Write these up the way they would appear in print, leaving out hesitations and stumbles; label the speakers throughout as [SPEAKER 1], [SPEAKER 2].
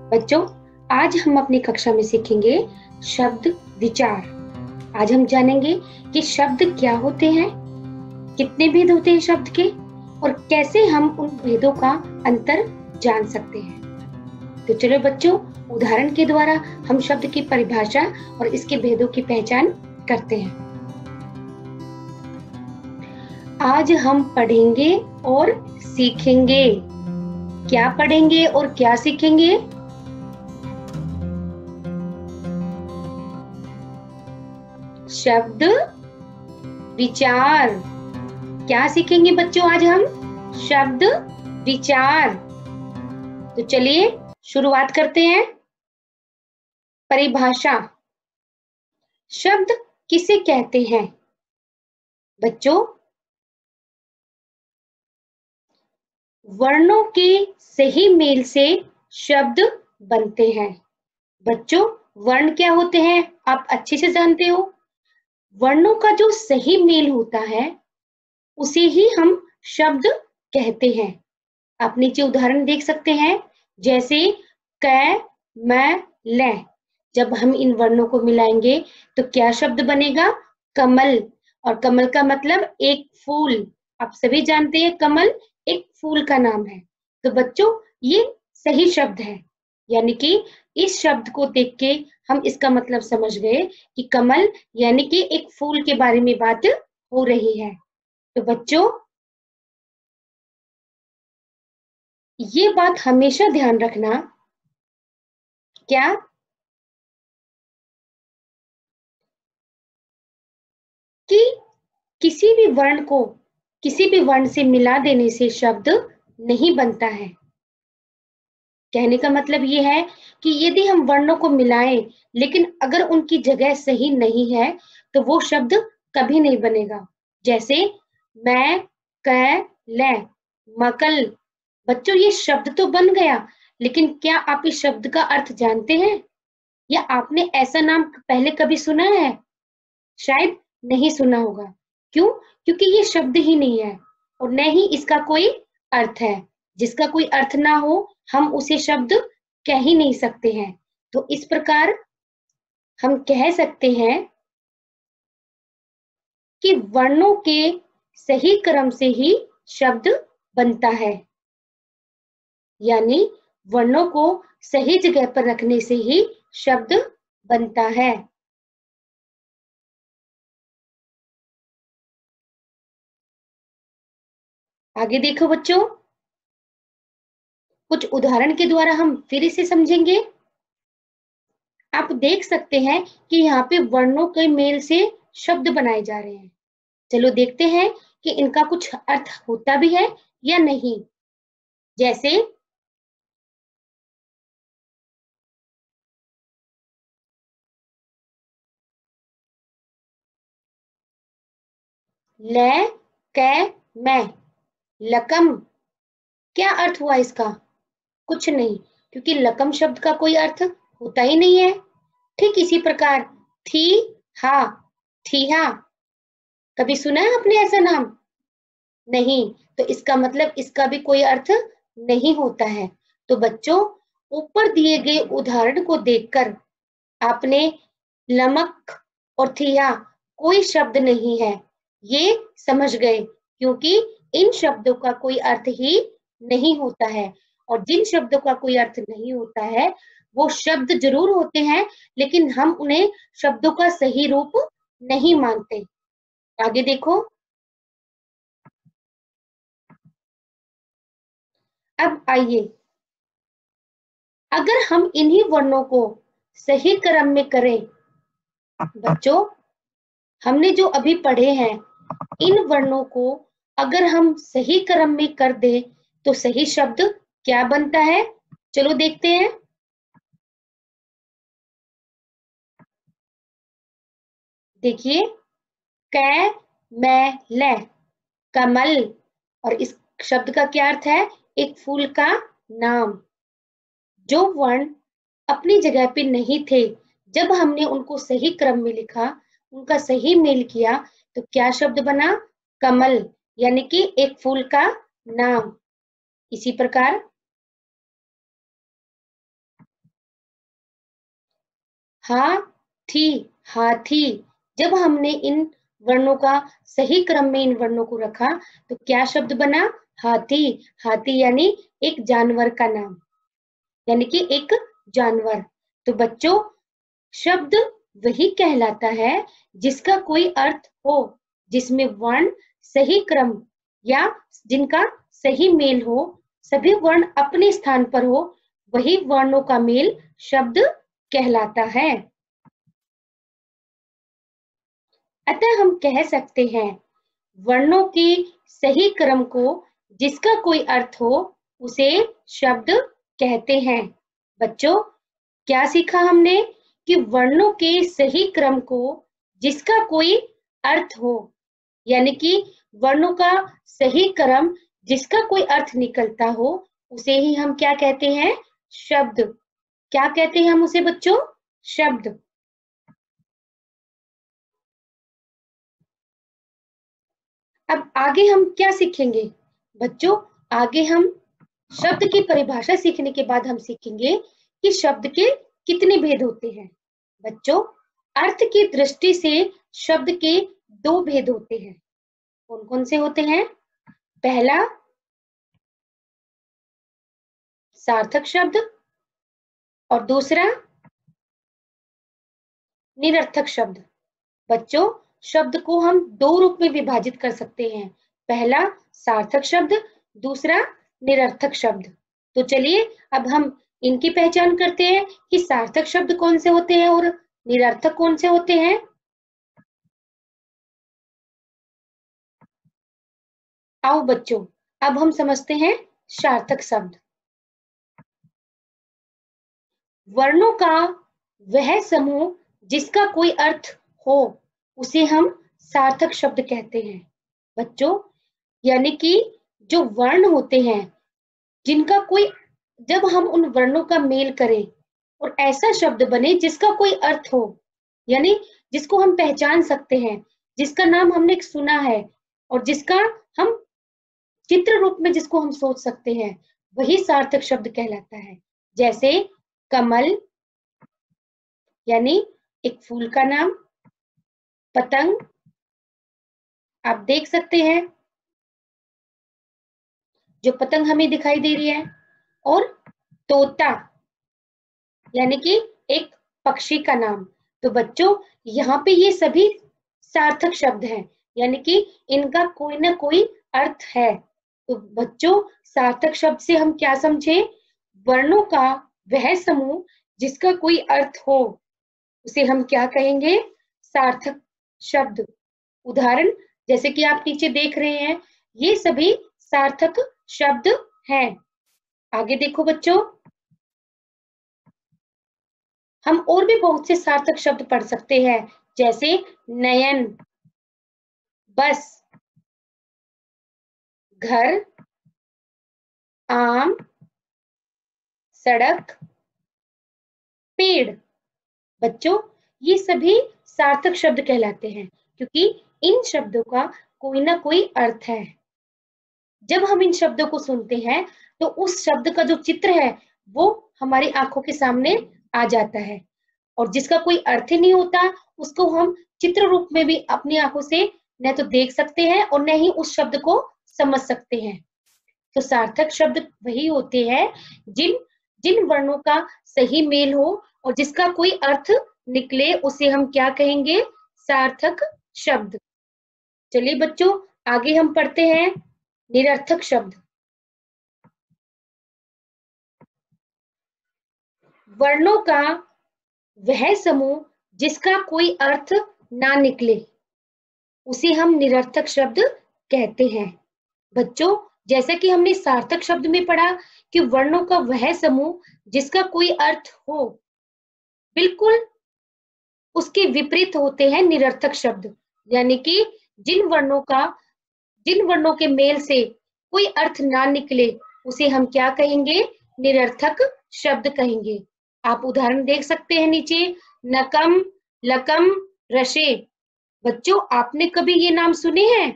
[SPEAKER 1] बच्चों, आज हम अपनी कक्षा में सीखेंगे शब्द विचार। आज हम जानेंगे कि शब्द क्या होते हैं, कितने भेद होते हैं शब्द के और कैसे हम उन भेदों का अंतर जान सकते हैं। तो चलो बच्चों, उदाहरण के द्वारा हम शब्द की परिभाषा और इसके भेदों की पहचान करते हैं। आज हम पढ़ेंगे और सीखेंगे। क्या पढ़ेंगे और क्या सीखेंगे? शब्द विचार। क्या सीखेंगे बच्चों आज हम? शब्द विचार। तो चलिए शुरुआत करते हैं। परिभाषा। शब्द किसे कहते हैं? बच्चों, वर्णों के सही मेल से शब्द बनते हैं। बच्चों, वर्ण क्या होते हैं आप अच्छे से जानते हो। वर्णों का जो सही मेल होता है उसे ही हम शब्द कहते हैं। आप नीचे उदाहरण देख सकते हैं, जैसे क, म, ल। जब हम इन वर्णों को मिलाएंगे तो क्या शब्द बनेगा? कमल। और कमल का मतलब एक फूल। आप सभी जानते हैं कमल एक फूल का नाम है। तो बच्चों, ये सही शब्द है, यानी कि इस शब्द को देख के हम इसका मतलब समझ गए कि कमल यानी कि एक फूल के बारे में बात हो रही है। तो बच्चों, ये बात हमेशा ध्यान रखना, क्या कि किसी भी वर्ण को किसी भी वर्ण से मिला देने से शब्द नहीं बनता है। कहने का मतलब ये है कि यदि हम वर्णों को मिलाएं लेकिन अगर उनकी जगह सही नहीं है तो वो शब्द कभी नहीं बनेगा। जैसे मैं, क, ल, मकल। बच्चों, ये शब्द तो बन गया, लेकिन क्या आप इस शब्द का अर्थ जानते हैं? या आपने ऐसा नाम पहले कभी सुना है? शायद नहीं सुना होगा। क्यों? क्योंकि ये शब्द ही नहीं है और न ही इसका कोई अर्थ है। जिसका कोई अर्थ ना हो हम उसे शब्द कह ही नहीं सकते हैं। तो इस प्रकार हम कह सकते हैं कि वर्णों के सही क्रम से ही शब्द बनता है, यानी वर्णों को सही जगह पर रखने से ही शब्द बनता है। आगे देखो बच्चों, कुछ उदाहरण के द्वारा हम फिर इसे समझेंगे। आप देख सकते हैं कि यहाँ पे वर्णों के मेल से शब्द बनाए जा रहे हैं। चलो देखते हैं कि इनका कुछ अर्थ होता भी है या नहीं। जैसे ल, क, मैं, लकम। क्या अर्थ हुआ इसका? कुछ नहीं, क्योंकि लकम शब्द का कोई अर्थ होता ही नहीं है। ठीक इसी प्रकार थी, हा, थीहा। कभी सुना है आपने ऐसा नाम? नहीं, तो इसका मतलब इसका भी कोई अर्थ नहीं होता है। तो बच्चों, ऊपर दिए गए उदाहरण को देखकर आपने लमक और थिया कोई शब्द नहीं है ये समझ गए, क्योंकि इन शब्दों का कोई अर्थ ही नहीं होता है। और जिन शब्दों का कोई अर्थ नहीं होता है वो शब्द जरूर होते हैं, लेकिन हम उन्हें शब्दों का सही रूप नहीं मानते। आगे देखो, अब आइए, अगर हम इन्हीं वर्णों को सही क्रम में करें। बच्चों, हमने जो अभी पढ़े हैं इन वर्णों को अगर हम सही क्रम में कर दें तो सही शब्द क्या बनता है? चलो देखते हैं। देखिए, क, मैं, ल, कमल। और इस शब्द का क्या अर्थ है? एक फूल का नाम। जो वर्ण अपनी जगह पे नहीं थे, जब हमने उनको सही क्रम में लिखा, उनका सही मेल किया, तो क्या शब्द बना? कमल, यानी कि एक फूल का नाम। इसी प्रकार हा, थी, हाथी। जब हमने इन वर्णों का सही क्रम में इन वर्णों को रखा तो क्या शब्द बना? हाथी। हाथी यानी एक जानवर का नाम, यानी कि एक जानवर। तो बच्चों, शब्द वही कहलाता है जिसका कोई अर्थ हो, जिसमें वर्ण सही क्रम या जिनका सही मेल हो, सभी वर्ण अपने स्थान पर हो, वही वर्णों का मेल शब्द कहलाता है। अतः हम कह सकते हैं, वर्णों के सही क्रम को जिसका कोई अर्थ हो उसे शब्द कहते हैं। बच्चों, क्या सीखा हमने? कि वर्णों के सही क्रम को जिसका कोई अर्थ हो, यानी कि वर्णों का सही क्रम जिसका कोई अर्थ निकलता हो, उसे ही हम क्या कहते हैं? शब्द। क्या कहते हैं हम उसे बच्चों? शब्द। अब आगे हम क्या सीखेंगे? बच्चों, आगे हम शब्द की परिभाषा सीखने के बाद हम सीखेंगे कि शब्द के कितने भेद होते हैं। बच्चों, अर्थ की दृष्टि से शब्द के दो भेद होते हैं। कौन कौन से होते हैं? पहला, सार्थक शब्द, और दूसरा निरर्थक शब्द। बच्चों, शब्द को हम दो रूप में विभाजित कर सकते हैं। पहला सार्थक शब्द, दूसरा निरर्थक शब्द। तो चलिए अब हम इनकी पहचान करते हैं कि सार्थक शब्द कौन से होते हैं और निरर्थक कौन से होते हैं। आओ बच्चों, अब हम समझते हैं सार्थक शब्द। वर्णों का वह समूह जिसका कोई अर्थ हो, उसे हम सार्थक शब्द कहते हैं। बच्चों, यानी कि जो वर्ण होते हैं जिनका कोई, जब हम उन वर्णों का मेल करें और ऐसा शब्द बने जिसका कोई अर्थ हो, यानी जिसको हम पहचान सकते हैं, जिसका नाम हमने सुना है और जिसका हम चित्र रूप में जिसको हम सोच सकते हैं, वही सार्थक शब्द कहलाता है। जैसे कमल यानी एक फूल का नाम, पतंग आप देख सकते हैं जो पतंग हमें दिखाई दे रही है, और तोता यानी कि एक पक्षी का नाम। तो बच्चों, यहाँ पे ये सभी सार्थक शब्द हैं, यानी कि इनका कोई ना कोई अर्थ है। तो बच्चों, सार्थक शब्द से हम क्या समझे? वर्णों का वह समूह जिसका कोई अर्थ हो, उसे हम क्या कहेंगे? सार्थक शब्द। उदाहरण जैसे कि आप नीचे देख रहे हैं, ये सभी सार्थक शब्द हैं। आगे देखो बच्चों, हम और भी बहुत से सार्थक शब्द पढ़ सकते हैं, जैसे नयन, बस, घर, आम, सड़क, पेड़। बच्चों, ये सभी सार्थक शब्द कहलाते हैं क्योंकि इन शब्दों का कोई ना कोई अर्थ है। जब हम इन शब्दों को सुनते हैं तो उस शब्द का जो चित्र है वो हमारी आंखों के सामने आ जाता है, और जिसका कोई अर्थ ही नहीं होता उसको हम चित्र रूप में भी अपनी आंखों से न तो देख सकते हैं और न ही उस शब्द को समझ सकते हैं। तो सार्थक शब्द वही होते हैं जिन जिन वर्णों का सही मेल हो और जिसका कोई अर्थ निकले, उसे हम क्या कहेंगे? सार्थक शब्द। चलिए बच्चों, आगे हम पढ़ते हैं निरर्थक शब्द। वर्णों का वह समूह जिसका कोई अर्थ ना निकले, उसे हम निरर्थक शब्द कहते हैं। बच्चों, जैसे कि हमने सार्थक शब्द में पढ़ा कि वर्णों का वह समूह जिसका कोई अर्थ हो, बिल्कुल उसके विपरीत होते हैं निरर्थक शब्द। यानी कि जिन वर्णों का जिन वर्णों के मेल से कोई अर्थ ना निकले, उसे हम क्या कहेंगे? निरर्थक शब्द कहेंगे। आप उदाहरण देख सकते हैं नीचे, नकम, लकम, रशे। बच्चों, आपने कभी ये नाम सुने हैं?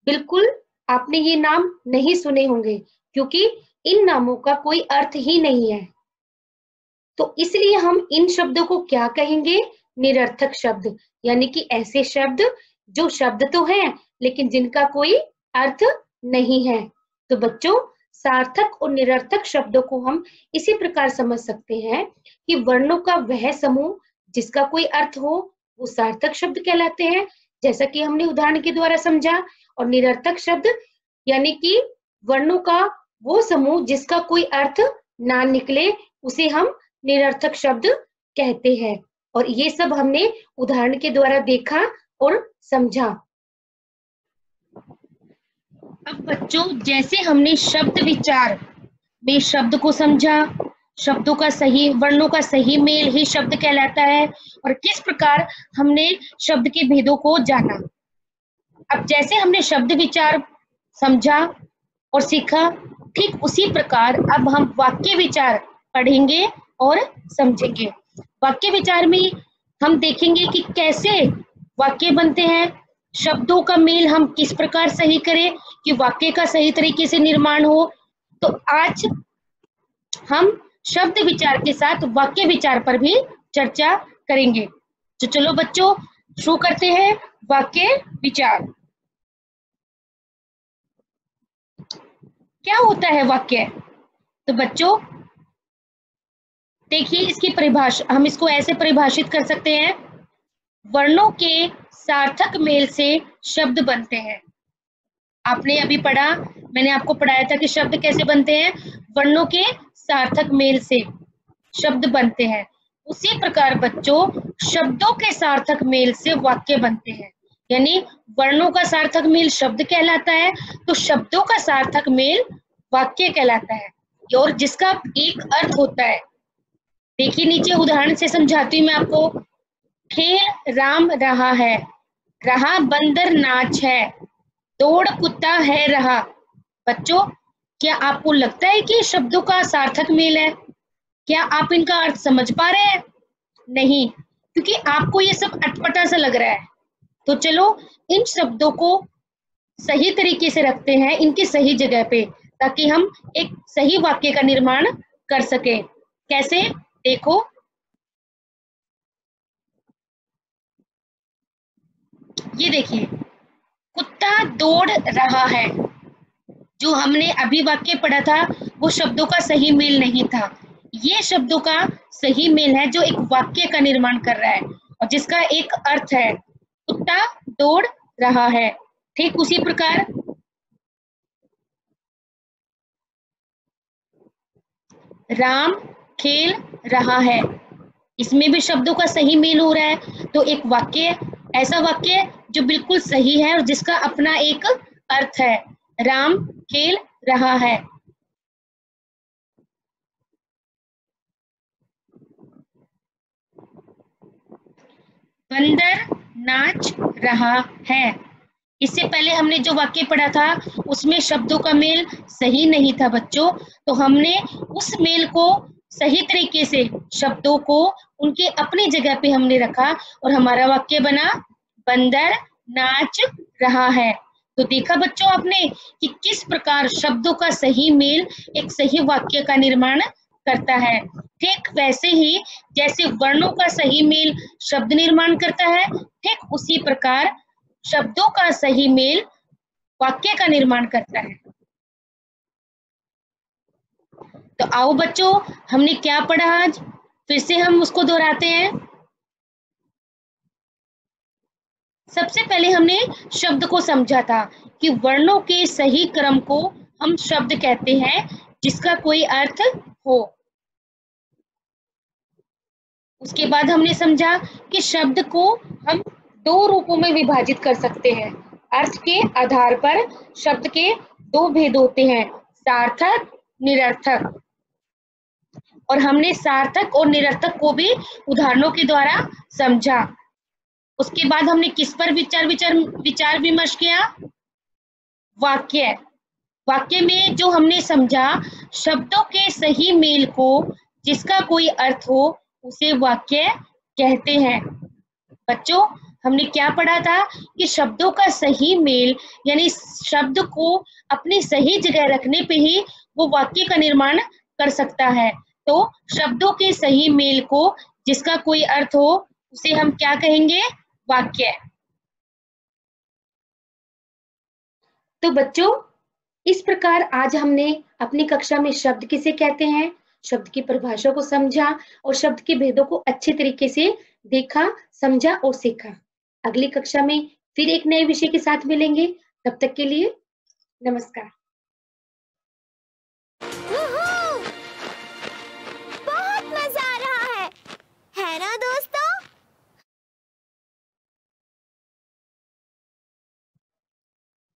[SPEAKER 1] बिल्कुल आपने ये नाम नहीं सुने होंगे क्योंकि इन नामों का कोई अर्थ ही नहीं है। तो इसलिए हम इन शब्दों को क्या कहेंगे? निरर्थक शब्द, यानी कि ऐसे शब्द जो शब्द तो हैं लेकिन जिनका कोई अर्थ नहीं है। तो बच्चों, सार्थक और निरर्थक शब्दों को हम इसी प्रकार समझ सकते हैं कि वर्णों का वह समूह जिसका कोई अर्थ हो वो सार्थक शब्द कहलाते हैं, जैसा कि हमने उदाहरण के द्वारा समझा। और निरर्थक शब्द यानी कि वर्णों का वो समूह जिसका कोई अर्थ ना निकले उसे हम निरर्थक शब्द कहते हैं। और ये सब हमने उदाहरण के द्वारा देखा और समझा। अब बच्चों, जैसे हमने शब्द विचार में शब्द को समझा, शब्दों का सही, वर्णों का सही मेल ही शब्द कहलाता है, और किस प्रकार हमने शब्द के भेदों को जाना। अब जैसे हमने शब्द विचार समझा और सीखा, ठीक उसी प्रकार अब हम वाक्य विचार पढ़ेंगे और समझेंगे। वाक्य विचार में हम देखेंगे कि कैसे वाक्य बनते हैं, शब्दों का मेल हम किस प्रकार सही करें कि वाक्य का सही तरीके से निर्माण हो। तो आज हम शब्द विचार के साथ वाक्य विचार पर भी चर्चा करेंगे। तो चलो बच्चों, शुरू करते हैं वाक्य विचार। क्या होता है वाक्य? तो बच्चों देखिए, इसकी परिभाषा हम इसको ऐसे परिभाषित कर सकते हैं, वर्णों के सार्थक मेल से शब्द बनते हैं। आपने अभी पढ़ा, मैंने आपको पढ़ाया था कि शब्द कैसे बनते हैं, वर्णों के सार्थक मेल से शब्द बनते हैं। उसी प्रकार बच्चों, शब्दों के सार्थक मेल से वाक्य बनते हैं। यानी वर्णों का सार्थक मेल शब्द कहलाता है, तो शब्दों का सार्थक मेल वाक्य कहलाता है, और जिसका एक अर्थ होता है। देखिए नीचे उदाहरण से समझाती हूँ मैं आपको। खेल राम रहा है, रहा बंदर नाच है, दौड़ कुत्ता है रहा। बच्चों, क्या आपको लगता है कि शब्दों का सार्थक मेल है? क्या आप इनका अर्थ समझ पा रहे हैं? नहीं, क्योंकि आपको ये सब अटपटा सा लग रहा है। तो चलो इन शब्दों को सही तरीके से रखते हैं इनकी सही जगह पे, ताकि हम एक सही वाक्य का निर्माण कर सके। कैसे? देखो, ये देखिए, कुत्ता दौड़ रहा है। जो हमने अभी वाक्य पढ़ा था वो शब्दों का सही मेल नहीं था। ये शब्दों का सही मेल है जो एक वाक्य का निर्माण कर रहा है और जिसका एक अर्थ है, कुत्ता दौड़ रहा है। ठीक उसी प्रकार राम खेल रहा है, इसमें भी शब्दों का सही मेल हो रहा है। तो एक वाक्य, ऐसा वाक्य जो बिल्कुल सही है और जिसका अपना एक अर्थ है, राम खेल रहा है। बंदर नाच रहा है। इससे पहले हमने जो वाक्य पढ़ा था उसमें शब्दों का मेल सही नहीं था बच्चों, तो हमने उस मेल को सही तरीके से, शब्दों को उनके अपनी जगह पे हमने रखा और हमारा वाक्य बना बंदर नाच रहा है। तो देखा बच्चों आपने कि किस प्रकार शब्दों का सही मेल एक सही वाक्य का निर्माण करता है। ठीक वैसे ही जैसे वर्णों का सही मेल शब्द निर्माण करता है, ठीक उसी प्रकार शब्दों का सही मेल वाक्य का निर्माण करता है। तो आओ बच्चों, हमने क्या पढ़ा आज, फिर से हम उसको दोहराते हैं। सबसे पहले हमने शब्द को समझा था कि वर्णों के सही क्रम को हम शब्द कहते हैं जिसका कोई अर्थ हो। उसके बाद हमने समझा कि शब्द को हम दो रूपों में विभाजित कर सकते हैं। अर्थ के आधार पर शब्द के दो भेद होते हैं, सार्थक, निरर्थक। और हमने सार्थक और निरर्थक को भी उदाहरणों के द्वारा समझा। उसके बाद हमने किस पर विचार विमर्श किया? वाक्य। वाक्य में जो हमने समझा, शब्दों के सही मेल को जिसका कोई अर्थ हो उसे वाक्य कहते हैं। बच्चों, हमने क्या पढ़ा था कि शब्दों का सही मेल यानी शब्द को अपनी सही जगह रखने पे ही वो वाक्य का निर्माण कर सकता है। तो शब्दों के सही मेल को जिसका कोई अर्थ हो उसे हम क्या कहेंगे? वाक्य। तो बच्चों, इस प्रकार आज हमने अपनी कक्षा में शब्द किसे कहते हैं, शब्द की परिभाषा को समझा और शब्द के भेदों को अच्छे तरीके से देखा, समझा और सीखा। अगली कक्षा में फिर एक नए विषय के साथ मिलेंगे। तब तक के लिए नमस्कार।